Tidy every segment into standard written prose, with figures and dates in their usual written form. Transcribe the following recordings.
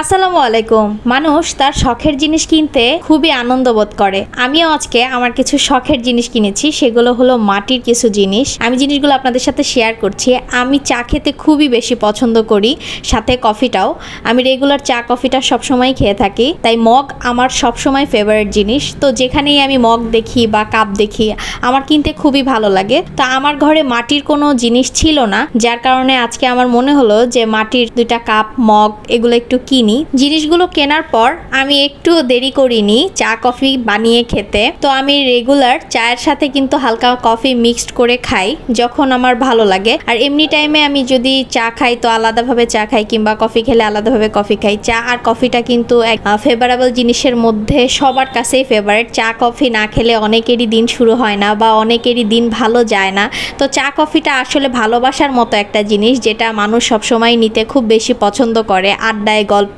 আসসালামু আলাইকুম। মানুষ তার শখের জিনিস কিনতে খুবই আনন্দ বোধ করে। আমিও আজকে আমার কিছু শখের জিনিস কিনেছি, সেগুলো হলো মাটির কিছু জিনিস। আমি জিনিসগুলো আপনাদের সাথে শেয়ার করছি। আমি চা খেতে খুবই বেশি পছন্দ করি, সাথে কফিটাও। আমি রেগুলার চা কফিটা সবসময় খেয়ে থাকি, তাই মগ আমার সবসময় ফেভারিট জিনিস। তো যেখানেই আমি মগ দেখি বা কাপ দেখি আমার কিনতে খুবই ভালো লাগে। তো আমার ঘরে মাটির কোনো জিনিস ছিল না, যার কারণে আজকে আমার মনে হলো যে মাটির দুইটা কাপ মগ এগুলো একটু কিনি। জিনিসগুলো কেনার পর আমি একটু দেরি করিনি চা কফি বানিয়ে খেতে। তো আমি রেগুলার চায়ের সাথে কিন্তু হালকা কফি মিক্সড করে খাই যখন আমার ভালো লাগে। আর এমনি টাইমে আমি যদি চা খাই তো আলাদাভাবে চা খাই, কিংবা কফি খেলে আলাদাভাবে কফি খাই। চা আর কফিটা কিন্তু এক ফেভারেবল জিনিসের মধ্যে সবার কাছেই ফেভারিট। চা কফি না খেলে অনেকেরই দিন শুরু হয় না বা অনেকেরই দিন ভালো যায় না। তো চা কফিটা আসলে ভালোবাসার মতো একটা জিনিস, যেটা মানুষ সবসময় নিতে খুব বেশি পছন্দ করে। আড্ডায়, গল্পে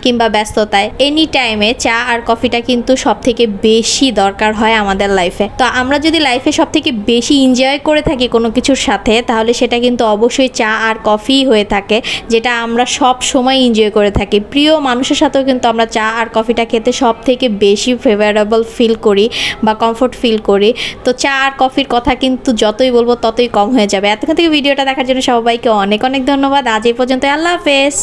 কিংবা ব্যস্ততায় এনি টাইমে চা আর কফিটা কিন্তু সব থেকে বেশি দরকার হয় আমাদের লাইফে। তো আমরা যদি লাইফে সব থেকে বেশি এনজয় করে থাকি কোনো কিছুর সাথে, তাহলে সেটা কিন্তু অবশ্যই চা আর কফি হয়ে থাকে, যেটা আমরা সব সময় এনজয় করে থাকি। প্রিয় মানুষের সাথেও কিন্তু আমরা চা আর কফিটা খেতে সব থেকে বেশি ফেভারেবল ফিল করি বা কমফোর্ট ফিল করি। তো চা আর কফির কথা কিন্তু যতই বলবো ততই কম হয়ে যাবে। এতক্ষণ থেকে ভিডিওটা দেখার জন্য সবাইকে অনেক অনেক ধন্যবাদ। আজ এই পর্যন্ত, আল্লাহ হাফেজ।